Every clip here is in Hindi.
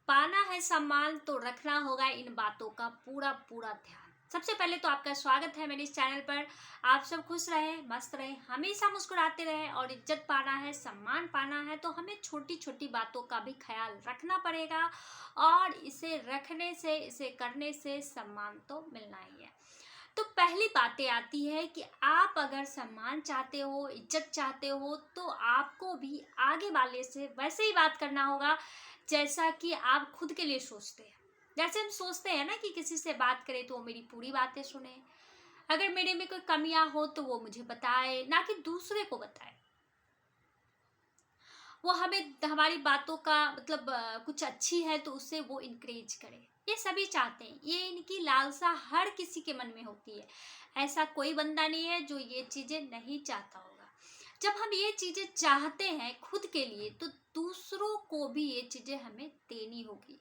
पाना है सम्मान तो रखना होगा इन बातों का पूरा पूरा ध्यान। सबसे पहले तो आपका स्वागत है मेरे इस चैनल पर। आप सब खुश रहे, मस्त रहे, हमेशा मुस्कुराते रहे और इज्जत पाना है, सम्मान पाना है तो हमें छोटी छोटी बातों का भी ख्याल रखना पड़ेगा और इसे रखने से, इसे करने से सम्मान तो मिलना ही है। तो पहली बातें आती है कि आप अगर सम्मान चाहते हो, इज्जत चाहते हो तो आपको भी आगे वाले से वैसे ही बात करना होगा जैसा कि आप खुद के लिए सोचते हैं। जैसे हम सोचते हैं ना कि किसी से बात करें तो वो मेरी पूरी बातें सुने, अगर मेरे में कोई कमियां हो तो वो मुझे बताए, ना कि दूसरे को बताए। वो हमें हमारी बातों का मतलब कुछ अच्छी है तो उससे वो इनकरेज करे। ये सभी चाहते हैं, ये इनकी लालसा हर किसी के मन में होती है। ऐसा कोई बंदा नहीं है जो ये चीज़ें नहीं चाहता होगा। जब हम ये चीज़ें चाहते हैं खुद के लिए तो दूसरों को भी ये चीज़ें हमें देनी होगी।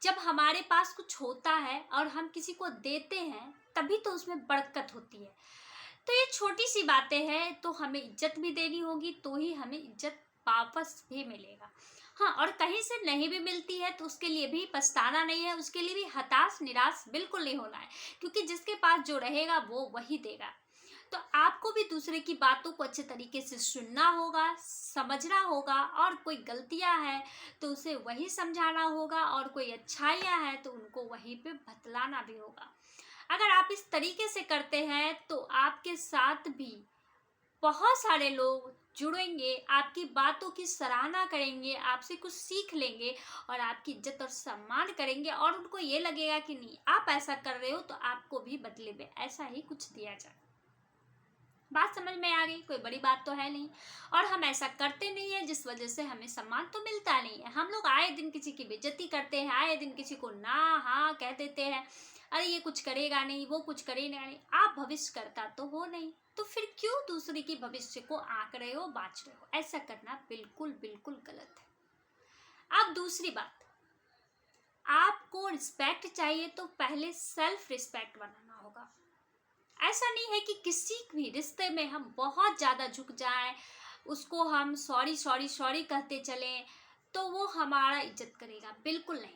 जब हमारे पास कुछ होता है और हम किसी को देते हैं तभी तो उसमें बरकत होती है। तो ये छोटी सी बातें हैं तो हमें इज्जत भी देनी होगी तो ही हमें इज्जत वापस भी मिलेगा। हाँ, और कहीं से नहीं भी मिलती है तो उसके लिए भी पछताना नहीं है, उसके लिए भी हताश निराश बिल्कुल नहीं होना है, क्योंकि जिसके पास जो रहेगा वो वही देगा। तो आपको भी दूसरे की बातों को अच्छे तरीके से सुनना होगा, समझना होगा, और कोई गलतियां हैं तो उसे वही समझाना होगा और कोई अच्छाइयां हैं तो उनको वहीं पे बतलाना भी होगा। अगर आप इस तरीके से करते हैं तो आपके साथ भी बहुत सारे लोग जुड़ेंगे, आपकी बातों की सराहना करेंगे, आपसे कुछ सीख लेंगे और आपकी इज्जत और सम्मान करेंगे और उनको ये लगेगा कि नहीं, आप ऐसा कर रहे हो तो आपको भी बदले में ऐसा ही कुछ दिया जाए। बात समझ में आ गई? कोई बड़ी बात तो है नहीं। और हम ऐसा करते नहीं है जिस वजह से हमें सम्मान तो मिलता नहीं है। हम लोग आए दिन किसी की बेइज्जती करते हैं, आए दिन किसी को ना हाँ कह देते हैं, अरे ये कुछ करेगा नहीं, वो कुछ करेगा नहीं। आप भविष्य करता तो हो नहीं, तो फिर क्यों दूसरे की भविष्य को आंक रहे हो, बांच रहे हो? ऐसा करना बिल्कुल बिल्कुल गलत है। अब दूसरी बात, आपको रिस्पेक्ट चाहिए तो पहले सेल्फ रिस्पेक्ट बनाना होगा। ऐसा नहीं है कि किसी भी रिश्ते में हम बहुत ज़्यादा झुक जाएं, उसको हम सॉरी सॉरी सॉरी कहते चलें तो वो हमारा इज्जत करेगा, बिल्कुल नहीं।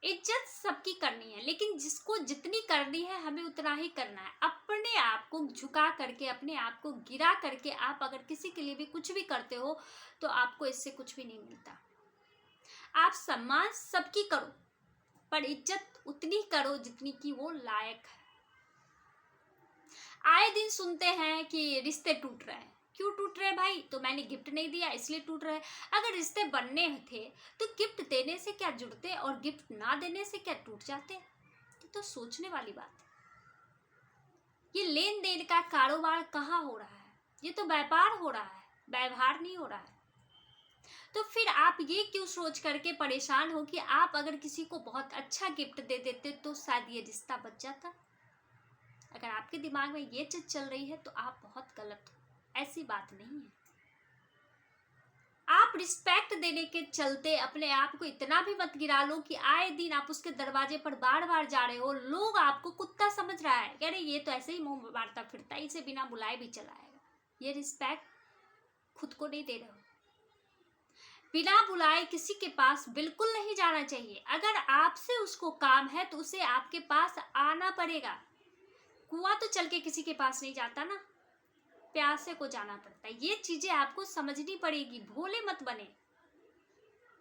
इज्जत सबकी करनी है लेकिन जिसको जितनी करनी है हमें उतना ही करना है। अपने आप को झुका करके, अपने आप को गिरा करके आप अगर किसी के लिए भी कुछ भी करते हो तो आपको इससे कुछ भी नहीं मिलता। आप सम्मान सबकी करो पर इज्जत उतनी करो जितनी की वो लायक है। आए दिन सुनते हैं कि रिश्ते टूट रहे हैं। क्यों टूट रहे भाई? तो मैंने गिफ्ट नहीं दिया इसलिए टूट रहे। अगर रिश्ते बनने थे तो गिफ्ट देने से क्या जुड़ते और गिफ्ट ना देने से क्या टूट जाते? ये तो सोचने वाली बात है। ये लेन देन का कारोबार कहाँ हो रहा है? ये तो व्यापार हो रहा है, व्यवहार नहीं हो रहा है। तो फिर आप ये क्यों सोच करके परेशान हो कि आप अगर किसी को बहुत अच्छा गिफ्ट दे देते तो शायद ये रिश्ता बच जाता? अगर आपके दिमाग में ये चीज चल रही है तो आप बहुत गलत हो। ऐसी बात नहीं है। आप रिस्पेक्ट देने के चलते अपने आप को इतना भी मत गिरा लो कि आए दिन आप उसके दरवाजे पर बार बार जा रहे हो, लोग आपको कुत्ता समझ रहा है, अरे ये तो ऐसे ही मुंह मारता फिरता है, इसे बिना बुलाए भी चला आएगा। ये रिस्पेक्ट खुद को नहीं दे रहे हो। बिना बुलाए किसी के पास बिल्कुल नहीं जाना चाहिए। अगर आपसे उसको काम है तो उसे आपके पास आना पड़ेगा। कुआं तो चल के किसी के पास नहीं जाता ना, प्यासे को जाना पड़ता है। ये चीजें आपको समझनी पड़ेगी। भोले मत बने,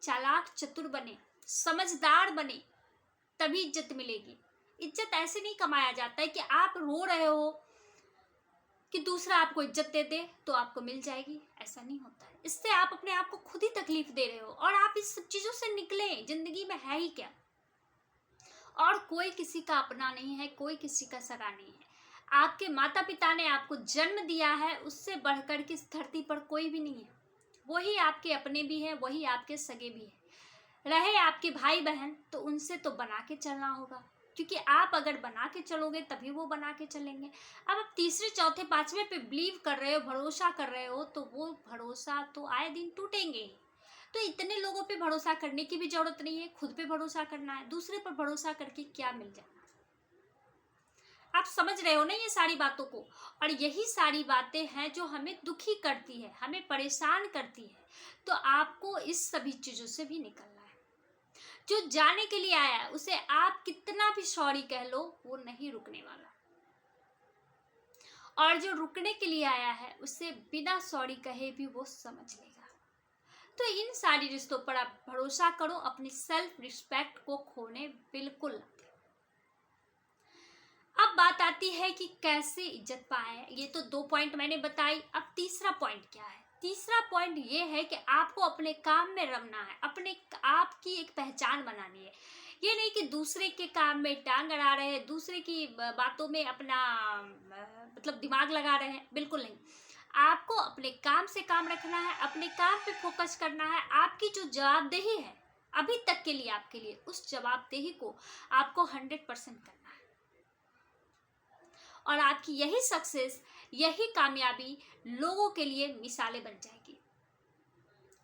चालाक चतुर बने, समझदार बने, तभी इज्जत मिलेगी। इज्जत ऐसे नहीं कमाया जाता है कि आप रो रहे हो कि दूसरा आपको इज्जत दे दे तो आपको मिल जाएगी, ऐसा नहीं होता है। इससे आप अपने आप को खुद ही तकलीफ दे रहे हो और आप इस सब चीजों से निकलें। जिंदगी में है ही क्या, और कोई किसी का अपना नहीं है, कोई किसी का सगा नहीं है। आपके माता पिता ने आपको जन्म दिया है, उससे बढ़कर के इस धरती पर कोई भी नहीं है। वही आपके अपने भी हैं, वही आपके सगे भी हैं। रहे आपके भाई बहन तो उनसे तो बना के चलना होगा, क्योंकि आप अगर बना के चलोगे तभी वो बना के चलेंगे। अब आप तीसरे चौथे पांचवे पे बिलीव कर रहे हो, भरोसा कर रहे हो, तो वो भरोसा तो आए दिन टूटेंगे ही। तो इतने लोगों पे भरोसा करने की भी जरूरत नहीं है, खुद पे भरोसा करना है। दूसरे पर भरोसा करके क्या मिल जाना। आप समझ रहे हो ना ये सारी बातों को। और यही सारी बातें हैं जो हमें दुखी करती है, हमें परेशान करती है। तो आपको इस सभी चीज़ों से भी निकलना है। जो जाने के लिए आया है उसे आप कितना भी सॉरी कह लो, वो नहीं रुकने वाला। और जो रुकने के लिए आया है उसे बिना सॉरी कहे भी वो समझ लेगा। तो इन सारी रिश्तों पर आप भरोसा करो, अपनी सेल्फ रिस्पेक्ट को खोने बिल्कुल ना दें। अब बात आती है कि कैसे इज्जत पाए। ये तो 2 पॉइंट मैंने बताई। अब तीसरा पॉइंट क्या है? तीसरा पॉइंट ये है कि आपको अपने काम में रमना है, अपने आप की एक पहचान बनानी है। ये नहीं कि दूसरे के काम में टांग अड़ा रहे हैं, दूसरे की बातों में अपना मतलब दिमाग लगा रहे हैं, बिल्कुल नहीं। आपको अपने काम से काम रखना है, अपने काम पे फोकस करना है। आपकी जो जवाबदेही है अभी तक के लिए आपके लिए, उस जवाबदेही को आपको 100% करना है। और आपकी यही सक्सेस, यही कामयाबी लोगों के लिए मिसालें बन जाएगी।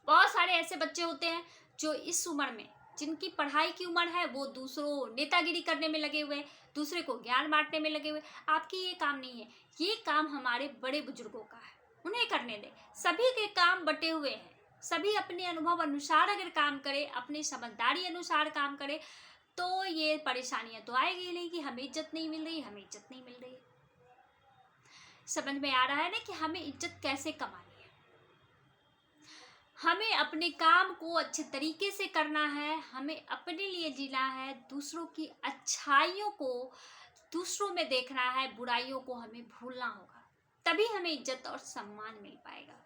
बहुत सारे ऐसे बच्चे होते हैं जो इस उम्र में, जिनकी पढ़ाई की उम्र है, वो दूसरों नेतागिरी करने में लगे हुए, दूसरे को ज्ञान बांटने में लगे हुए। आपकी ये काम नहीं है, ये काम हमारे बड़े बुजुर्गों का है, उन्हें करने दें। सभी के काम बटे हुए हैं, सभी अपने अनुभव अनुसार अगर काम करे, अपनी समझदारी अनुसार काम करे, तो ये परेशानियां तो आएगी नहीं कि हमें इज्जत नहीं मिल रही, हमें इज्जत नहीं मिल रही। समझ में आ रहा है ना कि हमें इज्जत कैसे कमानी है। हमें अपने काम को अच्छे तरीके से करना है, हमें अपने लिए जीना है, दूसरों की अच्छाइयों को दूसरों में देखना है, बुराइयों को हमें भूलना होगा। तभी हमें इज्जत और सम्मान मिल पाएगा।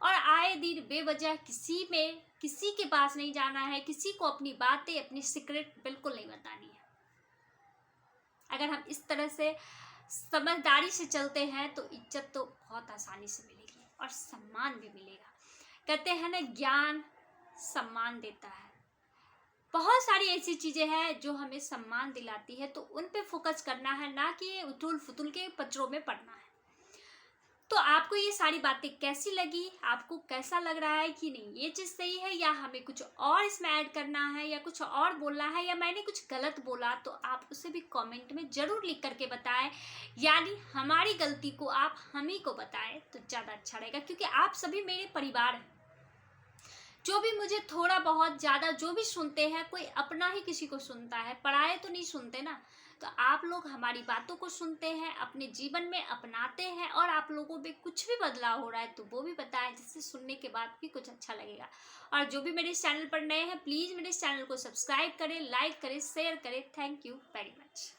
और आए दिन बेवजह किसी के पास नहीं जाना है, किसी को अपनी बातें, अपनी सीक्रेट बिल्कुल नहीं बतानी है। अगर हम इस तरह से समझदारी से चलते हैं तो इज्जत तो बहुत आसानी से मिलेगी और सम्मान भी मिलेगा। कहते हैं ना, ज्ञान सम्मान देता है। बहुत सारी ऐसी चीजें हैं जो हमें सम्मान दिलाती है, तो उन पे फोकस करना है, ना कि उथुल फुथुल के पचड़ों में पड़ना है। तो आपको ये सारी बातें कैसी लगी? आपको कैसा लग रहा है कि नहीं ये चीज़ सही है, या हमें कुछ और इसमें ऐड करना है, या कुछ और बोलना है, या मैंने कुछ गलत बोला, तो आप उसे भी कमेंट में ज़रूर लिख करके बताएं। यानी हमारी गलती को आप हम ही को बताएं तो ज़्यादा अच्छा रहेगा, क्योंकि आप सभी मेरे परिवार हैं। जो भी मुझे थोड़ा बहुत ज़्यादा जो भी सुनते हैं, कोई अपना ही किसी को सुनता है, पराये तो नहीं सुनते ना। तो आप लोग हमारी बातों को सुनते हैं, अपने जीवन में अपनाते हैं, और आप लोगों में कुछ भी बदलाव हो रहा है तो वो भी बताएं, जिससे सुनने के बाद भी कुछ अच्छा लगेगा। और जो भी मेरे इस चैनल पर नए हैं, प्लीज़ मेरे इस चैनल को सब्सक्राइब करें, लाइक करें, शेयर करें। Thank you very much.